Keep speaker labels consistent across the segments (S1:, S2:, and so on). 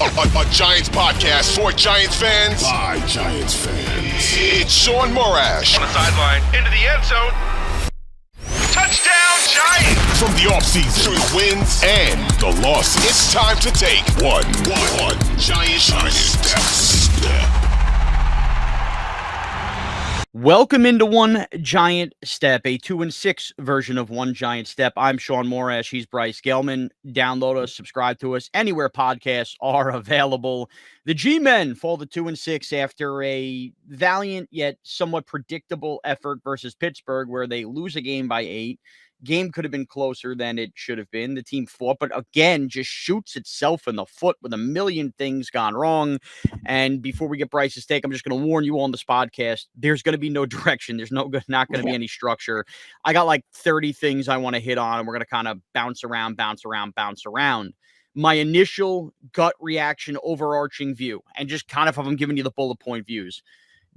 S1: A Giants podcast for Giants fans
S2: by Giants fans.
S1: It's Shaun Morash.
S3: On the sideline, into the end zone. Touchdown, Giants!
S1: From the offseason to the wins and the losses, it's time to take one Giant step.
S4: Welcome into One Giant Step, a 2-6 version of One Giant Step. I'm Shaun Morash. He's Bryce Gelman. Download us, subscribe to us anywhere podcasts are available. The G-Men fall to 2-6 after a valiant yet somewhat predictable effort versus Pittsburgh, where they lose a game by 8. Game could have been closer than it should have been. The team fought, but again, just shoots itself in the foot with a million things gone wrong. And before we get Bryce's take, I'm just going to warn you on this podcast, there's going to be no direction. There's not going to be any structure. I got like 30 things I want to hit on, and we're going to kind of bounce around. My initial gut reaction, overarching view, and just kind of if I'm giving you the bullet point views.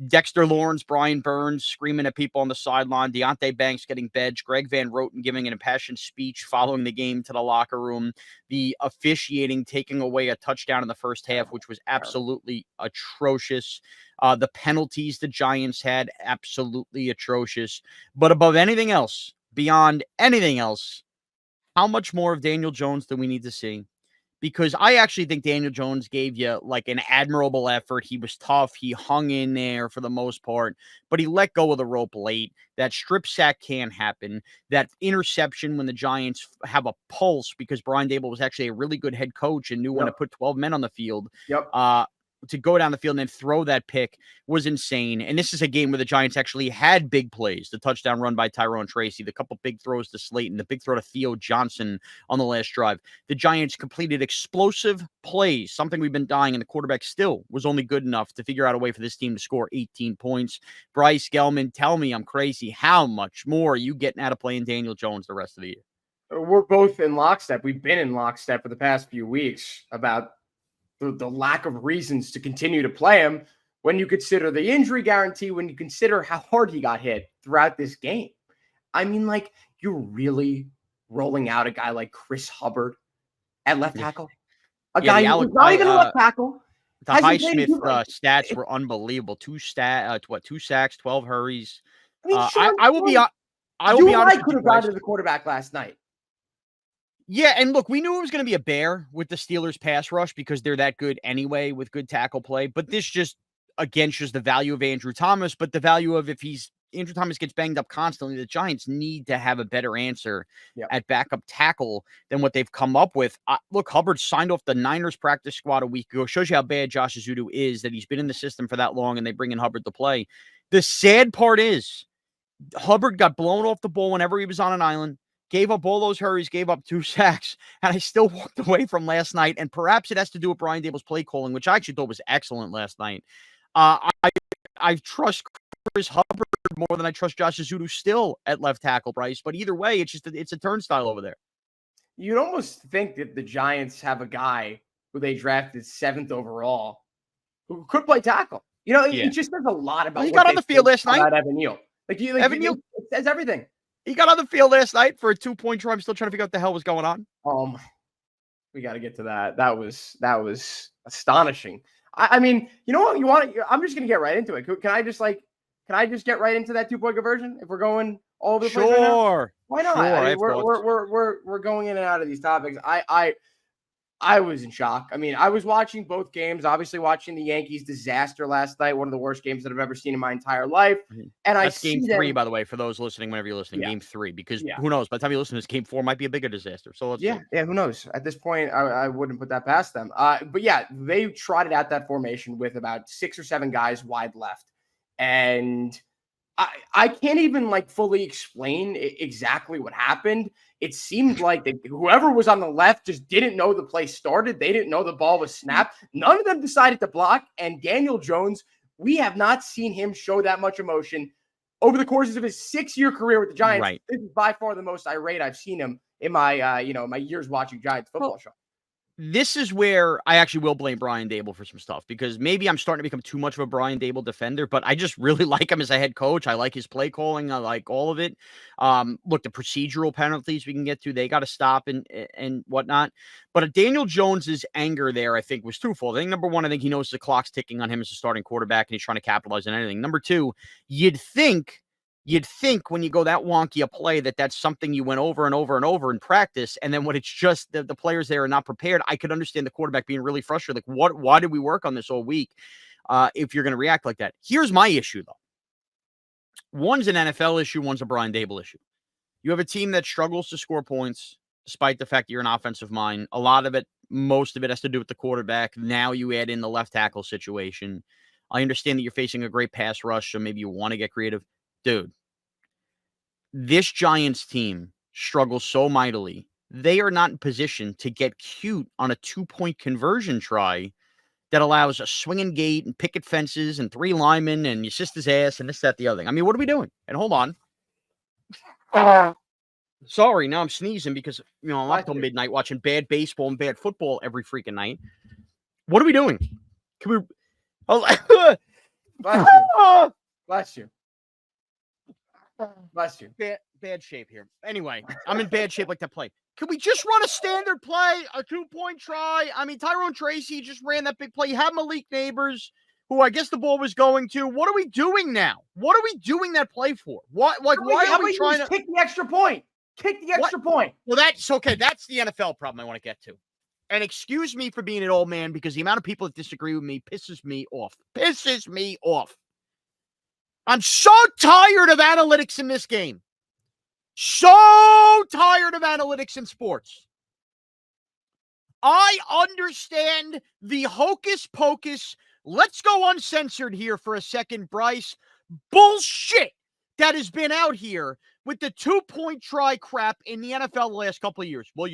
S4: Dexter Lawrence, Brian Burns screaming at people on the sideline, Deonte Banks getting benched, Greg Van Roten giving an impassioned speech following the game to the locker room, the officiating taking away a touchdown in the first half, which was absolutely atrocious. The penalties the Giants had, absolutely atrocious. But above anything else, beyond anything else, how much more of Daniel Jones do we need to see? Because I actually think Daniel Jones gave you like an admirable effort. He was tough. He hung in there for the most part, but he let go of the rope late. That strip sack can happen. That interception when the Giants have a pulse, because Brian Daboll was actually a really good head coach and knew when to put 12 men on the field. To go down the field and then throw that pick was insane. And this is a game where the Giants actually had big plays. The touchdown run by Tyrone Tracy, the couple big throws to Slayton, the big throw to Theo Johnson on the last drive. The Giants completed explosive plays, something we've been dying, and the quarterback still was only good enough to figure out a way for this team to score 18 points. Bryce Gelman, tell me I'm crazy. How much more are you getting out of playing Daniel Jones the rest of the year?
S5: We're both in lockstep. We've been in lockstep for the past few weeks about the lack of reasons to continue to play him when you consider the injury guarantee, when you consider how hard he got hit throughout this game. I mean, like, you're really rolling out a guy like Chris Hubbard at left tackle? A guy who's not even a left tackle.
S4: The Highsmith stats were unbelievable. 2 sacks, 12 hurries.
S5: I mean,
S4: I will be honest.
S5: Could have gone to the quarterback last night.
S4: Yeah, and look, we knew it was going to be a bear with the Steelers pass rush because they're that good anyway with good tackle play. But this just, again, shows the value of Andrew Thomas, but the value of Andrew Thomas gets banged up constantly, the Giants need to have a better answer at backup tackle than what they've come up with. Look, Hubbard signed off the Niners practice squad a week ago. Shows you how bad Josh Azudu is, that he's been in the system for that long and they bring in Hubbard to play. The sad part is Hubbard got blown off the ball whenever he was on an island. Gave up all those hurries, gave up 2 sacks, and I still walked away from last night. And perhaps it has to do with Brian Daboll's play calling, which I actually thought was excellent last night. I trust Chris Hubbard more than I trust Josh Azudu still at left tackle, Bryce. But either way, it's a turnstile over there.
S5: You'd almost think that the Giants have a guy who they drafted 7th overall who could play tackle. You know, it just says a lot about.
S4: He got on the field last night.
S5: Evan Neal, Evan Neal, it says everything.
S4: He got on the field last night for a 2-point try. I'm still trying to figure out what the hell was going on.
S5: We got to get to that. That was astonishing. I mean, you know what you want? I'm just going to get right into it. Can I just get right into that 2-point conversion if we're going all over the place right now?
S4: Sure.
S5: Why not?
S4: Sure,
S5: I mean, we're going in and out of these topics. I was in shock. I mean, I was watching both games, obviously watching the Yankees disaster last night, one of the worst games that I've ever seen in my entire life. And
S4: that's game 3, by the way, for those listening, whenever you're listening, game 3, because who knows, by the time you listen to this, game 4 might be a bigger disaster. So let's see.
S5: Who knows? At this point, I wouldn't put that past them. But yeah, they trotted out that formation with about 6 or 7 guys wide left. And I can't even like fully explain exactly what happened. It seemed like whoever was on the left just didn't know the play started. They didn't know the ball was snapped. None of them decided to block. And Daniel Jones, we have not seen him show that much emotion over the courses of his 6-year career with the Giants.
S4: Right.
S5: This is by far the most irate I've seen him in my, my years watching Giants football show.
S4: This is where I actually will blame Brian Dable for some stuff, because maybe I'm starting to become too much of a Brian Dable defender, but I just really like him as a head coach. I like his play calling. I like all of it. Look, the procedural penalties we can get to, they got to stop and whatnot. But Daniel Jones's anger there, I think, was twofold. I think number one, I think he knows the clock's ticking on him as a starting quarterback and he's trying to capitalize on anything. Number two, you'd think when you go that wonky a play that's something you went over and over and over in practice. And then when it's just the players there are not prepared, I could understand the quarterback being really frustrated. Like, why did we work on this all week? If you're going to react like that. Here's my issue, though. One's an NFL issue. One's a Brian Dable issue. You have a team that struggles to score points, despite the fact that you're an offensive mind. Most of it has to do with the quarterback. Now you add in the left tackle situation. I understand that you're facing a great pass rush, so maybe you want to get creative. Dude, this Giants team struggles so mightily. They are not in position to get cute on a 2-point conversion try that allows a swinging gate and picket fences and 3 linemen and your sister's ass and this, that, the other thing. I mean, what are we doing? And hold on. Sorry, now I'm sneezing because, I'm up till midnight watching bad baseball and bad football every freaking night. What are we doing? Can we... Oh,
S5: Bless you. Bless you. Bless you.
S4: Bad shape here. Anyway, I'm in bad shape like that play. Can we just run a standard play, a 2-point try? I mean, Tyrone Tracy just ran that big play. You have Malik Neighbors, who I guess the ball was going to. What are we doing now? What are we doing that play for? Why are we trying to
S5: kick the extra point? Kick the extra point.
S4: Well, that's okay. That's the NFL problem I want to get to. And excuse me for being an old man, because the amount of people that disagree with me pisses me off. I'm so tired of analytics in this game. So tired of analytics in sports. I understand the hocus pocus. Let's go uncensored here for a second, Bryce. Bullshit that has been out here with the 2-point try crap in the NFL the last couple of years. Well,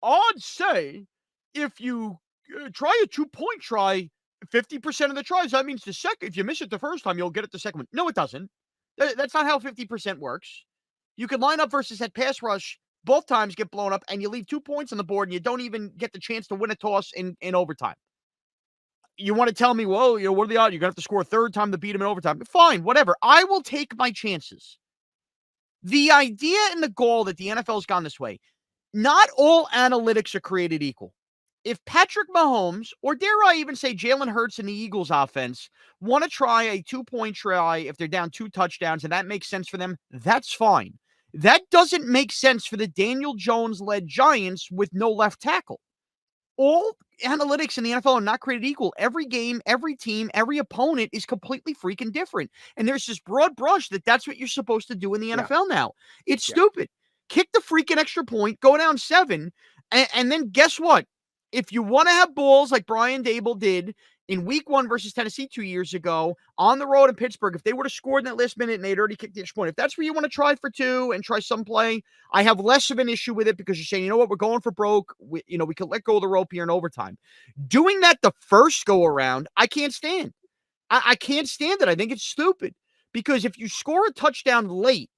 S4: I'd say if you try a 2-point try 50% of the tries, that means if you miss it the first time, you'll get it the second one. No, it doesn't. That's not how 50% works. You can line up versus that pass rush, both times get blown up, and you leave 2 points on the board, and you don't even get the chance to win a toss in overtime. You want to tell me, what are the odds? You're going to have to score a third time to beat him in overtime. Fine, whatever. I will take my chances. The idea and the goal that the NFL has gone this way, not all analytics are created equal. If Patrick Mahomes, or dare I even say Jalen Hurts and the Eagles offense, want to try a 2-point try if they're down 2 touchdowns and that makes sense for them, that's fine. That doesn't make sense for the Daniel Jones-led Giants with no left tackle. All analytics in the NFL are not created equal. Every game, every team, every opponent is completely freaking different. And there's this broad brush that's what you're supposed to do in the NFL now. It's stupid. Kick the freaking extra point, go down 7, and then guess what? If you want to have balls like Brian Dable did in week 1 versus Tennessee 2 years ago on the road in Pittsburgh, if they would have scored in that last minute and they'd already kicked the extra point, if that's where you want to try for 2 and try some play, I have less of an issue with it, because you're saying, you know what, we're going for broke. We could let go of the rope here in overtime. Doing that the first go around, I can't stand. I can't stand it. I think it's stupid, because if you score a touchdown late,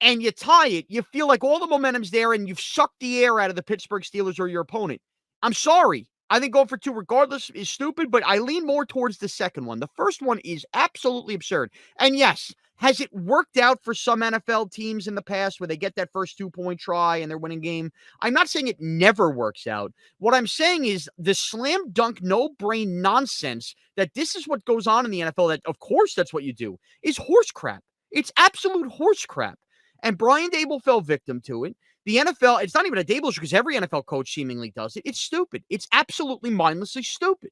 S4: and you tie it, you feel like all the momentum's there and you've sucked the air out of the Pittsburgh Steelers or your opponent. I'm sorry. I think going for 2 regardless is stupid, but I lean more towards the second one. The first one is absolutely absurd. And yes, has it worked out for some NFL teams in the past where they get that first 2-point try and they're winning game? I'm not saying it never works out. What I'm saying is the slam dunk, no brain nonsense that this is what goes on in the NFL, that of course that's what you do, is horse crap. It's absolute horse crap. And Brian Dable fell victim to it. The NFL, it's not even a Dable issue, because every NFL coach seemingly does it. It's stupid. It's absolutely mindlessly stupid.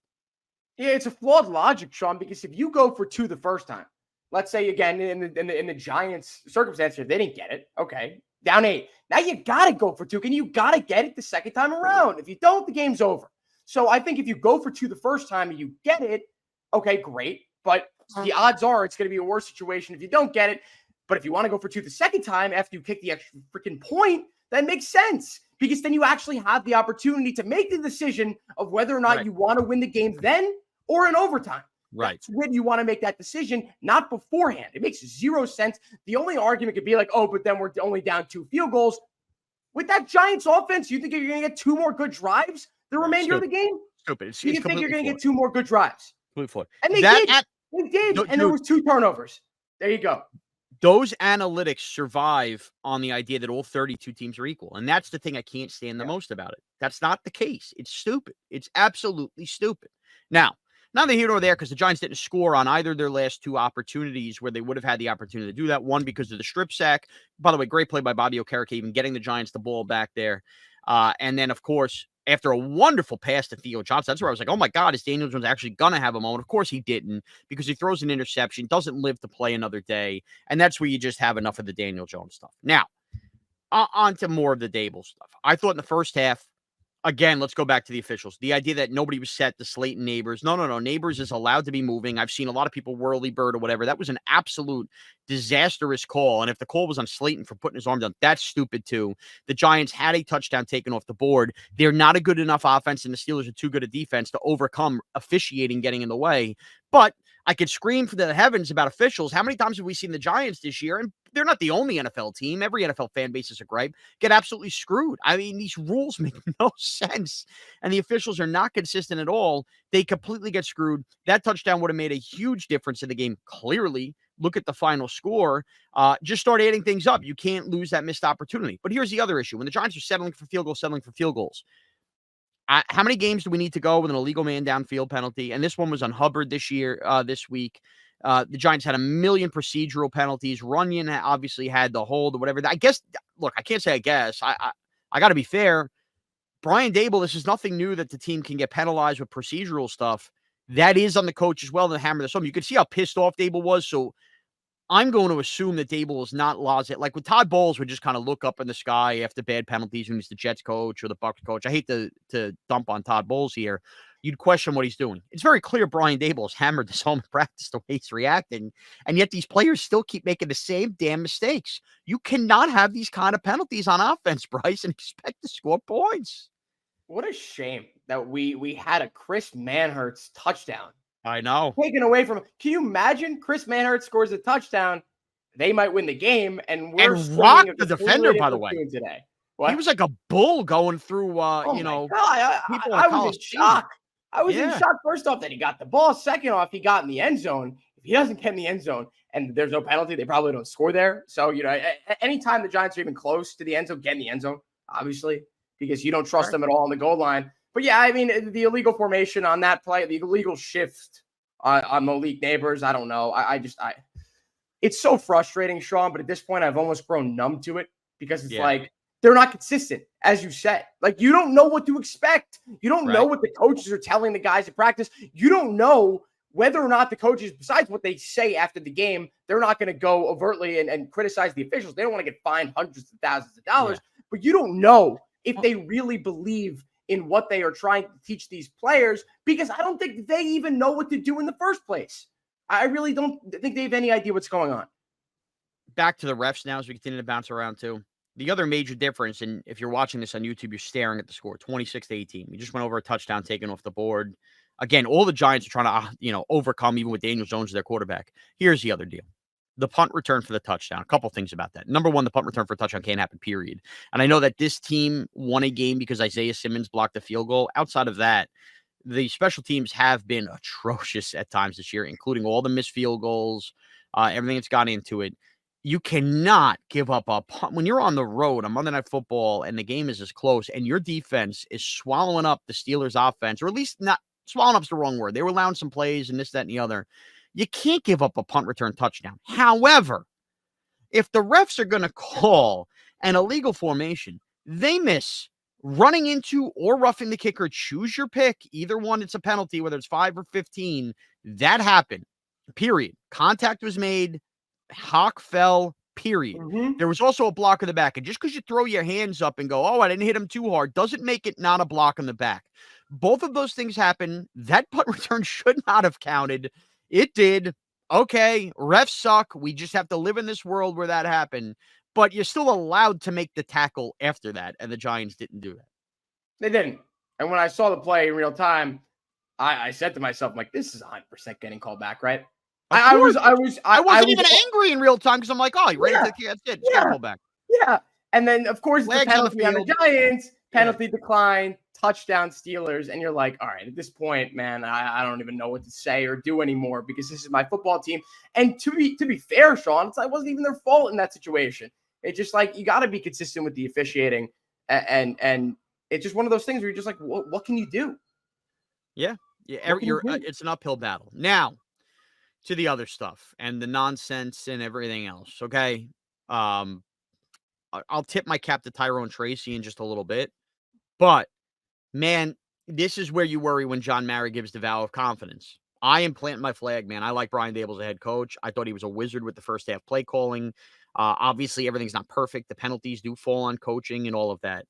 S5: Yeah, it's a flawed logic, Shaun, because if you go for 2 the first time, let's say again in the Giants circumstance here, they didn't get it. Okay, down 8. Now you got to go for 2, and you got to get it the second time around. If you don't, the game's over. So I think if you go for 2 the first time and you get it, okay, great. But the odds are it's going to be a worse situation if you don't get it. But if you want to go for 2 the second time after you kick the extra freaking point, that makes sense, because then you actually have the opportunity to make the decision of whether or not you want to win the game then or in overtime.
S4: Right.
S5: That's when you want to make that decision, not beforehand. It makes 0 sense. The only argument could be like, oh, but then we're only down 2 field goals. With that Giants offense, you think you're going to get 2 more good drives the remainder of the game?
S4: Stupid.
S5: You
S4: It's
S5: think you're going to
S4: completely
S5: get 2 more good drives?
S4: flawed. Flawed.
S5: And they
S4: That
S5: did. They did. And there was 2 turnovers. There you go.
S4: Those analytics survive on the idea that all 32 teams are equal. And that's the thing I can't stand the most about it. That's not the case. It's stupid. It's absolutely stupid. Now, neither here nor there, because the Giants didn't score on either of their last 2 opportunities where they would have had the opportunity to do that. One, because of the strip sack. By the way, great play by Bobby Okereke, even getting the Giants the ball back there. And then, of course, after a wonderful pass to Theo Johnson, that's where I was like, oh my God, is Daniel Jones actually going to have a moment? Of course he didn't, because he throws an interception, doesn't live to play another day. And that's where you just have enough of the Daniel Jones stuff. Now, on to more of the Dable stuff. I thought in the first half, again, let's go back to the officials. The idea that nobody was set to Slayton Neighbors. No. Neighbors is allowed to be moving. I've seen a lot of people whirly bird or whatever. That was an absolute disastrous call. And if the call was on Slayton for putting his arm down, that's stupid too. The Giants had a touchdown taken off the board. They're not a good enough offense, and the Steelers are too good a defense to overcome officiating getting in the way. But I could scream for the heavens about officials. How many times have we seen the Giants this year? And they're not the only NFL team. Every NFL fan base is a gripe. Get absolutely screwed. I mean, these rules make no sense. And the officials are not consistent at all. They completely get screwed. That touchdown would have made a huge difference in the game. Clearly, look at the final score. Just start adding things up. You can't lose that missed opportunity. But here's the other issue. When the Giants are settling for field goals, how many games do we need to go with an illegal man downfield penalty? And this one was on Hubbard this week. The Giants had a million procedural penalties. Runyon obviously had the hold or whatever. I guess, look, I can't say I guess. I got to be fair. Brian Dable, this is nothing new that the team can get penalized with procedural stuff. That is on the coach as well to hammer this home. You could see how pissed off Dable was. So I'm going to assume that Dable is not laissez. Like with Todd Bowles would just kind of look up in the sky after bad penalties when he's the Jets coach or the Bucs coach. I hate to dump on Todd Bowles here. You'd question what he's doing. It's very clear Brian Dable has hammered this home in practice the way he's reacting, and yet these players still keep making the same damn mistakes. You cannot have these kind of penalties on offense, Bryce, and expect to score points.
S5: What a shame that we had a Chris Manhertz touchdown.
S4: I know.
S5: Taken away from him. Can you imagine Chris Manhertz scores a touchdown? They might win the game, and we're
S4: rock the defender, by the way.
S5: Today. What?
S4: He was like a bull going through, people.
S5: I was in shock. I was in shock, first off, that he got the ball. Second off, he got in the end zone. If he doesn't get in the end zone and there's no penalty, they probably don't score there. So, anytime the Giants are even close to the end zone, get in the end zone, obviously, because you don't trust them at all on the goal line. But yeah, I mean, the illegal formation on that play, the illegal shift on Malik Neighbors, I don't know. It's so frustrating, Shaun, but at this point, I've almost grown numb to it because it's like, they're not consistent, as you said. Like, you don't know what to expect. You don't know what the coaches are telling the guys at practice. You don't know whether or not the coaches, besides what they say after the game, they're not going to go overtly and criticize the officials. They don't want to get fined hundreds of thousands of dollars. But you don't know if they really believe in what they are trying to teach these players, because I don't think they even know what to do in the first place. I really don't think they have any idea what's going on.
S4: Back to the refs now as we continue to bounce around too. The other major difference, and if you're watching this on YouTube, you're staring at the score, 26-18. We just went over a touchdown taken off the board. Again, all the Giants are trying to, overcome, even with Daniel Jones as their quarterback. Here's the other deal. The punt return for the touchdown. A couple things about that. Number one, the punt return for a touchdown can't happen, period. And I know that this team won a game because Isaiah Simmons blocked a field goal. Outside of that, the special teams have been atrocious at times this year, including all the missed field goals, everything that's got into it. You cannot give up a punt. When you're on the road on Monday Night Football and the game is as close and your defense is swallowing up the Steelers' offense, or at least not swallowing up is the wrong word. They were allowing some plays and this, that, and the other. You can't give up a punt return touchdown. However, if the refs are going to call an illegal formation, they miss running into or roughing the kicker. Choose your pick. Either one, it's a penalty, whether it's 5 or 15. That happened, period. Contact was made. Hawk fell, period. There was also a block in the back. And just because you throw your hands up and go, oh, I didn't hit him too hard, doesn't make it not a block in the back. Both of those things happen. That punt return should not have counted. It did. Okay, refs suck. We just have to live in this world where that happened. But you're still allowed to make the tackle after that, and the Giants didn't do that.
S5: They didn't. And when I saw the play in real time, I said to myself, I'm like, this is 100% getting called back, right? I wasn't
S4: even angry in real time because I'm like, oh, he ran into the kid. That's it. It's got to pull back.
S5: Yeah. And then, of course, the
S4: Flags on the
S5: penalty on the
S4: field.
S5: Giants, penalty decline, touchdown Steelers. And you're like, all right, at this point, man, I don't even know what to say or do anymore because this is my football team. And to be fair, Shaun, it wasn't even their fault in that situation. It's just like, you got to be consistent with the officiating. And it's just one of those things where you're just like, what can you do?
S4: Yeah. It's an uphill battle. Now, to the other stuff and the nonsense and everything else, okay? I'll tip my cap to Tyrone Tracy in just a little bit. But, man, this is where you worry when John Mara gives the vow of confidence. I am planting my flag, man. I like Brian Daboll as a head coach. I thought he was a wizard with the first half play calling. Obviously, everything's not perfect. The penalties do fall on coaching and all of that.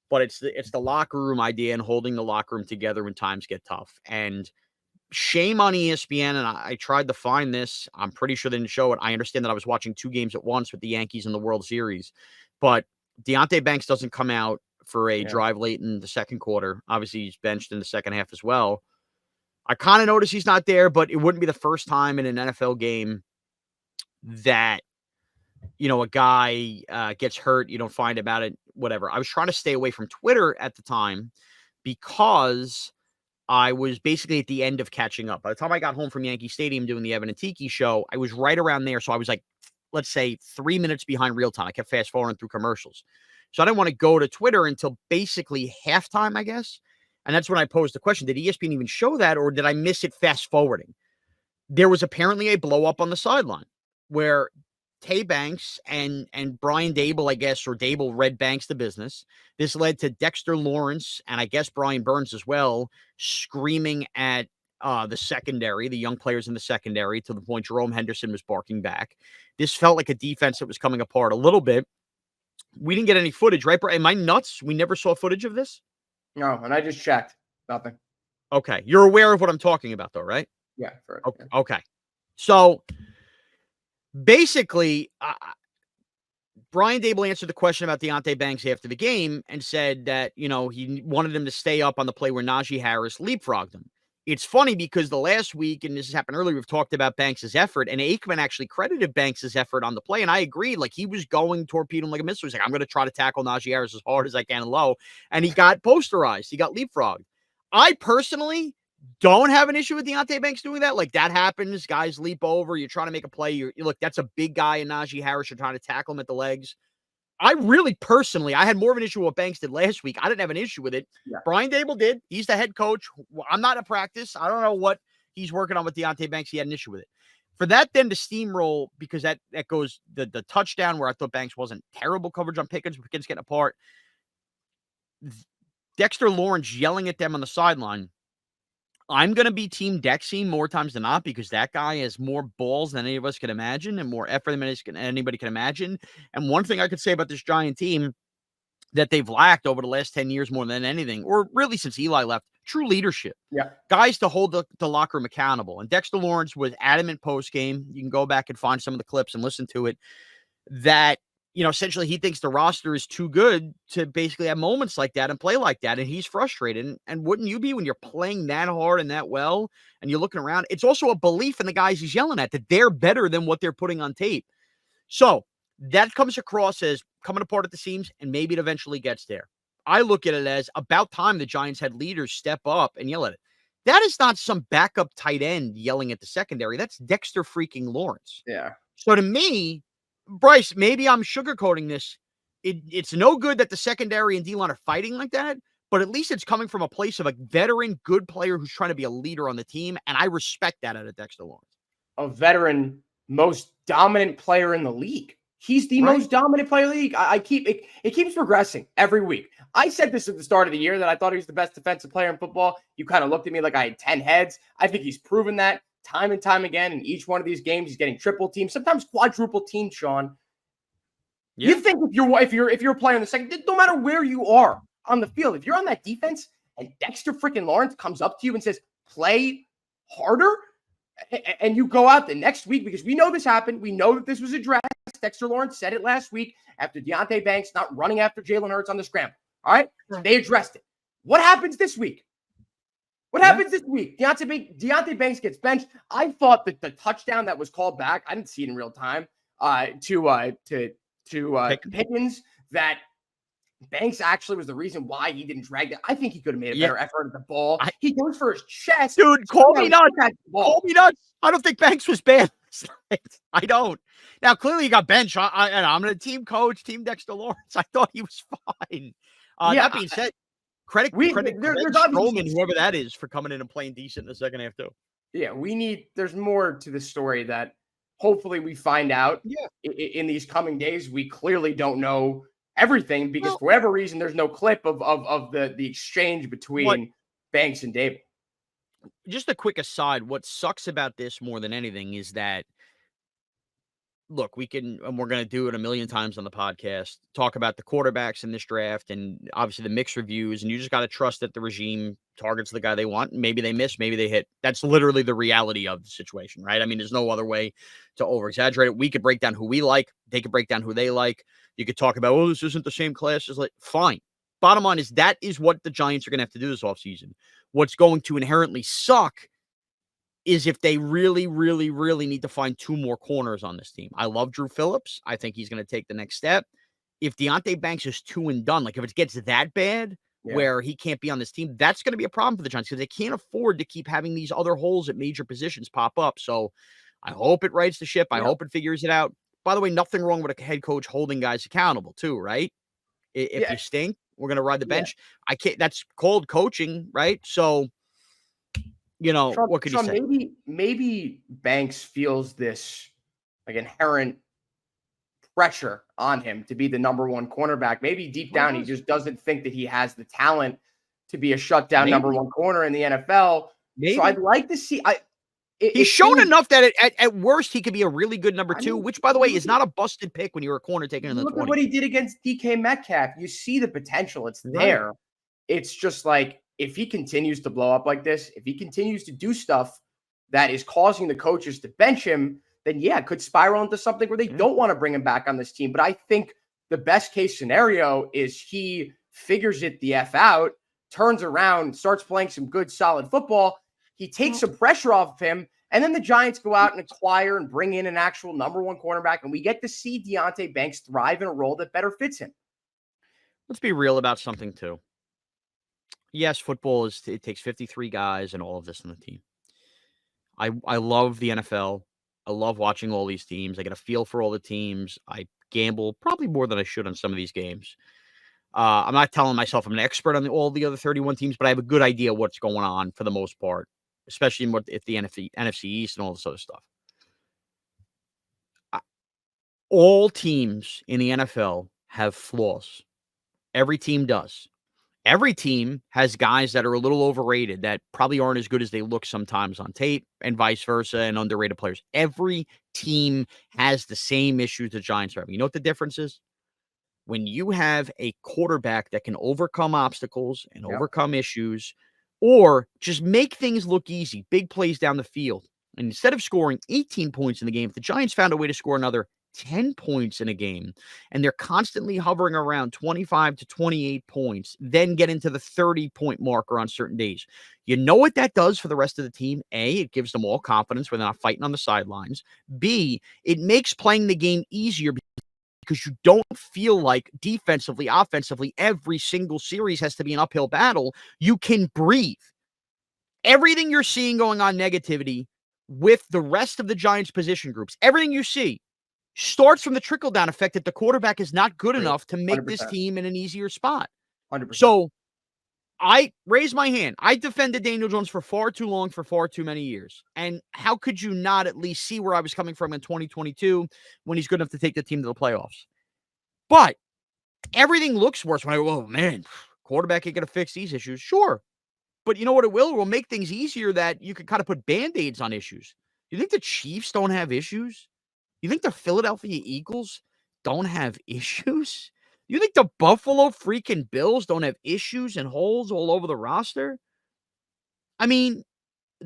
S4: But it's the locker room idea and holding the locker room together when times get tough. And shame on ESPN, and I tried to find this. I'm pretty sure they didn't show it. I understand that I was watching 2 games at once with the Yankees in the World Series. But Deonte Banks doesn't come out for a drive late in the second quarter. Obviously, he's benched in the second half as well. I kind of noticed he's not there, but it wouldn't be the first time in an NFL game that, a guy gets hurt. You don't find about it, whatever. I was trying to stay away from Twitter at the time because I was basically at the end of catching up. By the time I got home from Yankee Stadium doing the Evan and Tiki show, I was right around there. So I was like, let's say 3 minutes behind real time. I kept fast forwarding through commercials. So I didn't want to go to Twitter until basically halftime, I guess. And that's when I posed the question, did ESPN even show that or did I miss it fast forwarding? There was apparently a blow up on the sideline where Tay Banks and Brian Daboll, I guess, or Daboll read Banks to business. This led to Dexter Lawrence and I guess Brian Burns as well, screaming at the secondary, the young players in the secondary, to the point Jerome Henderson was barking back. This felt like a defense that was coming apart a little bit. We didn't get any footage, right, Brian? Am I nuts? We never saw footage of this?
S5: No, and I just checked. Nothing.
S4: Okay. You're aware of what I'm talking about, though, right?
S5: Yeah.
S4: Okay. So, basically, Brian Daboll answered the question about Deonte Banks after the game and said that, he wanted him to stay up on the play where Najee Harris leapfrogged him. It's funny because the last week, and this has happened earlier, we've talked about Banks' effort, and Aikman actually credited Banks' effort on the play, and I agree. Like, he was going torpedo him like a missile. He's like, I'm going to try to tackle Najee Harris as hard as I can and low, and he got posterized. He got leapfrogged. I personally don't have an issue with Deonte Banks doing that. Like, that happens. Guys leap over. You're trying to make a play. Look, that's a big guy in Najee Harris. You're trying to tackle him at the legs. I had more of an issue with what Banks did last week. I didn't have an issue with it. Yeah. Brian Daboll did. He's the head coach. I'm not at practice. I don't know what he's working on with Deonte Banks. He had an issue with it. For that then to steamroll, because that goes the touchdown where I thought Banks wasn't terrible coverage on Pickens getting apart. Dexter Lawrence yelling at them on the sideline. I'm going to be Team Dexy more times than not because that guy has more balls than any of us can imagine and more effort than anybody can imagine. And one thing I could say about this Giant team that they've lacked over the last 10 years more than anything, or really since Eli left, true leadership. Yeah. Guys to hold the locker room accountable. And Dexter Lawrence was adamant post-game. You can go back and find some of the clips and listen to it. That, essentially he thinks the roster is too good to basically have moments like that and play like that. And he's frustrated. And wouldn't you be when you're playing that hard and that well and you're looking around? It's also a belief in the guys he's yelling at that they're better than what they're putting on tape. So that comes across as coming apart at the seams, and maybe it eventually gets there. I look at it as about time the Giants had leaders step up and yell at it. That is not some backup tight end yelling at the secondary. That's Dexter freaking Lawrence.
S5: Yeah.
S4: So to me, Bryce, maybe I'm sugarcoating this. It's no good that the secondary and D-line are fighting like that, but at least it's coming from a place of a veteran, good player who's trying to be a leader on the team, and I respect that out of Dexter Lawrence.
S5: A veteran, most dominant player in the league. He's the most dominant player in the league. It keeps progressing every week. I said this at the start of the year that I thought he was the best defensive player in football. You kind of looked at me like I had 10 heads. I think he's proven that time and time again. In each one of these games, he's getting triple team, sometimes quadruple team, Shaun. Yeah. You think if you're playing the second, no matter where you are on the field, if you're on that defense and Dexter freaking Lawrence comes up to you and says, play harder, and you go out the next week, because we know this happened. We know that this was addressed. Dexter Lawrence said it last week after Deonte Banks not running after Jalen Hurts on the scramble. All right? They addressed it. What happens this week? What happens this week? Deonte Banks gets benched. I thought that the touchdown that was called back, I didn't see it in real time, to Pickens, that Banks actually was the reason why he didn't drag that. I think he could have made a
S4: Yeah.
S5: better effort at the ball. He goes for his chest.
S4: Dude, call me nuts.
S5: Call
S4: me nuts. I don't think Banks was bad. I don't. Now, clearly he got benched. I'm a team coach, Team Dexter Lawrence. I thought he was fine. That being said, credit
S5: there's
S4: Strowman, whoever that is, for coming in and playing decent in the second half, too.
S5: Yeah, there's more to the story that hopefully we find out in these coming days. We clearly don't know everything because for whatever reason, there's no clip of the exchange between Banks and David.
S4: Just a quick aside, what sucks about this more than anything is that, look, we're going to do it a million times on the podcast, talk about the quarterbacks in this draft and obviously the mixed reviews, and you just got to trust that the regime targets the guy they want. Maybe they miss, maybe they hit. That's literally the reality of the situation, right? I mean, there's no other way to over-exaggerate it. We could break down who we like. They could break down who they like. You could talk about, this isn't the same class. It's like, fine. Bottom line is that is what the Giants are going to have to do this offseason. What's going to inherently suck is if they really, really, really need to find 2 more corners on this team. I love Drew Phillips. I think he's going to take the next step. If Deonte Banks is 2 and done, like if it gets that bad where he can't be on this team, that's going to be a problem for the Giants because they can't afford to keep having these other holes at major positions pop up. So I hope it rights the ship. I hope it figures it out. By the way, nothing wrong with a head coach holding guys accountable too, right? If you stink, we're going to ride the bench. I can't. That's called coaching, right? So, Sean, what could you say?
S5: Maybe Banks feels this like inherent pressure on him to be the number 1 cornerback. Maybe deep down he just doesn't think that he has the talent to be a shutdown number 1 corner in the NFL. So I'd like to see.
S4: He's shown enough that at worst he could be a really good number 2, which, by the way, is not a busted pick when you're a corner taken in the 20s.
S5: Look at what he did against DK Metcalf. You see the potential. It's there. It's just like, if he continues to blow up like this, if he continues to do stuff that is causing the coaches to bench him, then it could spiral into something where they don't want to bring him back on this team. But I think the best case scenario is he figures it the F out, turns around, starts playing some good, solid football. He takes some pressure off of him, and then the Giants go out and acquire and bring in an actual number 1 cornerback, and we get to see Deonte Banks thrive in a role that better fits him.
S4: Let's be real about something, too. Yes, football it takes 53 guys and all of this on the team. I love the NFL. I love watching all these teams. I get a feel for all the teams. I gamble probably more than I should on some of these games. I'm not telling myself I'm an expert on all the other 31 teams, but I have a good idea what's going on for the most part, especially if the NFC East and all this other stuff. All teams in the NFL have flaws. Every team does. Every team has guys that are a little overrated that probably aren't as good as they look sometimes on tape and vice versa, and underrated players. Every team has the same issues the Giants are having. You know what the difference is? When you have a quarterback that can overcome obstacles and overcome issues or just make things look easy, big plays down the field. And instead of scoring 18 points in the game, if the Giants found a way to score another 10 points in a game, and they're constantly hovering around 25 to 28 points, then get into the 30-point marker on certain days. You know what that does for the rest of the team? A, it gives them all confidence when they're not fighting on the sidelines. B, it makes playing the game easier because you don't feel like defensively, offensively, every single series has to be an uphill battle. You can breathe. Everything you're seeing going on negativity with the rest of the Giants position groups, everything you see starts from the trickle-down effect that the quarterback is not good enough to make
S5: 100%.
S4: this team in an easier spot.
S5: 100%.
S4: So I raise my hand. I defended Daniel Jones for far too long, for far too many years. And how could you not at least see where I was coming from in 2022 when he's good enough to take the team to the playoffs? But everything looks worse when I go, oh, man, quarterback ain't going to fix these issues. Sure. But you know what it will? It will make things easier that you can kind of put Band-Aids on issues. You think the Chiefs don't have issues? You think the Philadelphia Eagles don't have issues? You think the Buffalo freaking Bills don't have issues and holes all over the roster? I mean,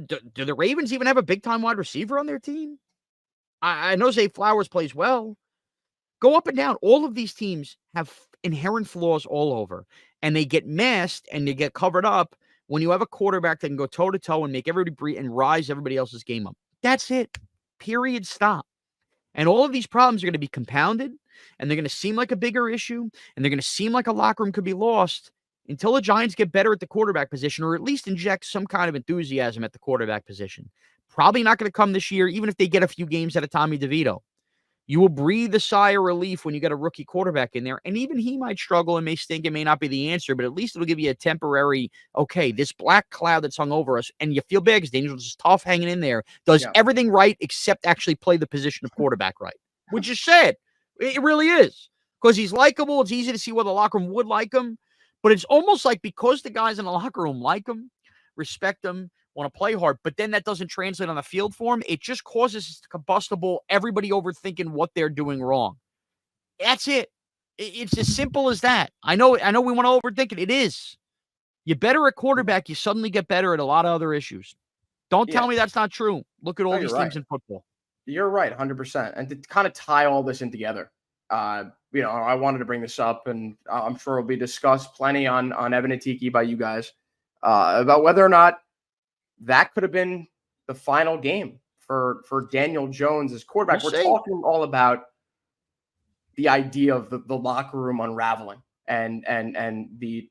S4: do the Ravens even have a big-time wide receiver on their team? I know Zay Flowers plays well. Go up and down. All of these teams have inherent flaws all over, and they get masked and they get covered up when you have a quarterback that can go toe-to-toe and make everybody breathe and rise everybody else's game up. That's it. Period. Stop. And all of these problems are going to be compounded, and they're going to seem like a bigger issue, and they're going to seem like a locker room could be lost until the Giants get better at the quarterback position, or at least inject some kind of enthusiasm at the quarterback position. Probably not going to come this year, even if they get a few games out of Tommy DeVito. You will breathe a sigh of relief when you get a rookie quarterback in there, and even he might struggle and may stink. It may not be the answer, but at least it'll give you a temporary, okay, this black cloud that's hung over us, and you feel bad because Daniels is tough hanging in there, does everything right except actually play the position of quarterback right, which is sad. It really is, because he's likable. It's easy to see why the locker room would like him, but it's almost like because the guys in the locker room like him, respect him, want to play hard, but then that doesn't translate on the field for him. It just causes combustible, everybody overthinking what they're doing wrong. That's it. It's as simple as that. I know we want to overthink it. It is. You're better at quarterback, you suddenly get better at a lot of other issues. Don't tell me that's not true. Look at all these things in football.
S5: You're right, 100%. And to kind of tie all this in together, I wanted to bring this up, and I'm sure it'll be discussed plenty on Evan and Tiki by you guys about whether or not that could have been the final game for Daniel Jones as quarterback. We're talking all about the idea of the locker room unraveling and the,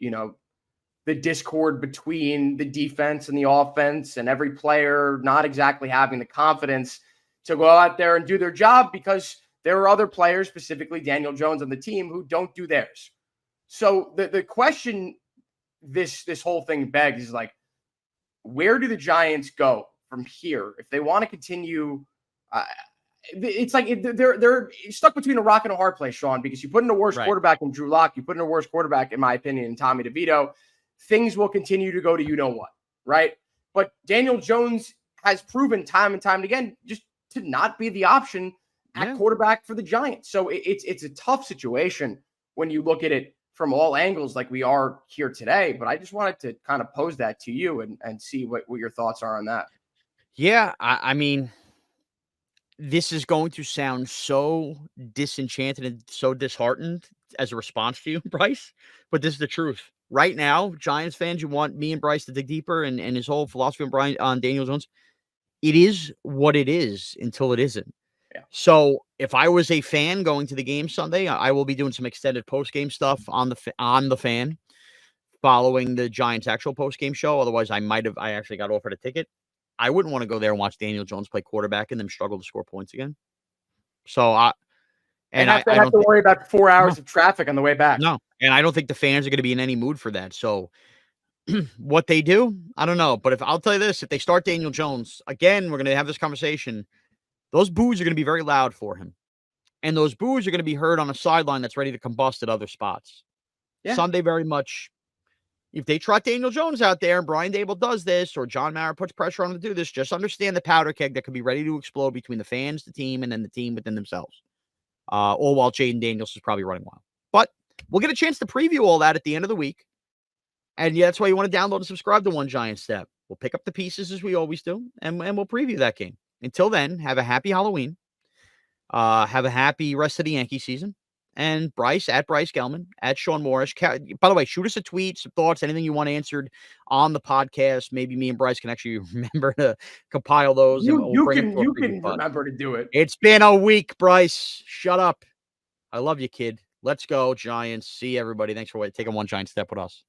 S5: the discord between the defense and the offense, and every player not exactly having the confidence to go out there and do their job because there are other players, specifically Daniel Jones on the team, who don't do theirs. So the question this whole thing begs is like, where do the Giants go from here if they want to continue? It's like they're stuck between a rock and a hard place, Shaun, because you put in a worse quarterback in Drew Lock, you put in a worse quarterback, in my opinion, in Tommy DeVito, things will continue to go to you-know-what, right? But Daniel Jones has proven time and time again just to not be the option at quarterback for the Giants. So it's a tough situation when you look at it from all angles like we are here today. But I just wanted to kind of pose that to you and see what your thoughts are on that.
S4: Yeah, I mean, this is going to sound so disenchanted and so disheartened as a response to you, Bryce, but this is the truth. Right now, Giants fans, you want me and Bryce to dig deeper and his whole philosophy on Daniel Jones. It is what it is until it isn't.
S5: Yeah.
S4: So if I was a fan going to the game Sunday, I will be doing some extended post-game stuff on the fan following the Giants' actual post-game show. Otherwise, I actually got offered a ticket. I wouldn't want to go there and watch Daniel Jones play quarterback and them struggle to score points again. So I
S5: don't have to worry about 4 hours of traffic on the way back.
S4: No, and I don't think the fans are going to be in any mood for that. So what they do, I don't know. But I'll tell you this, if they start Daniel Jones, again, we're going to have this conversation. Those boos are going to be very loud for him. And those boos are going to be heard on a sideline that's ready to combust at other spots. Yeah. Sunday, very much. If they trot Daniel Jones out there and Brian Dable does this, or John Mara puts pressure on him to do this, just understand the powder keg that could be ready to explode between the fans, the team, and then the team within themselves. All while Jaden Daniels is probably running wild. But we'll get a chance to preview all that at the end of the week. And yeah, that's why you want to download and subscribe to One Giant Step. We'll pick up the pieces as we always do, and we'll preview that game. Until then, have a happy Halloween. Have a happy rest of the Yankee season. And Bryce, at Bryce Gelman, at Shaun Morash. By the way, shoot us a tweet, some thoughts, anything you want answered on the podcast. Maybe me and Bryce can actually remember to compile those.
S5: You can remember to do it.
S4: It's been a week, Bryce. Shut up. I love you, kid. Let's go, Giants. See everybody. Thanks for taking One Giant Step with us.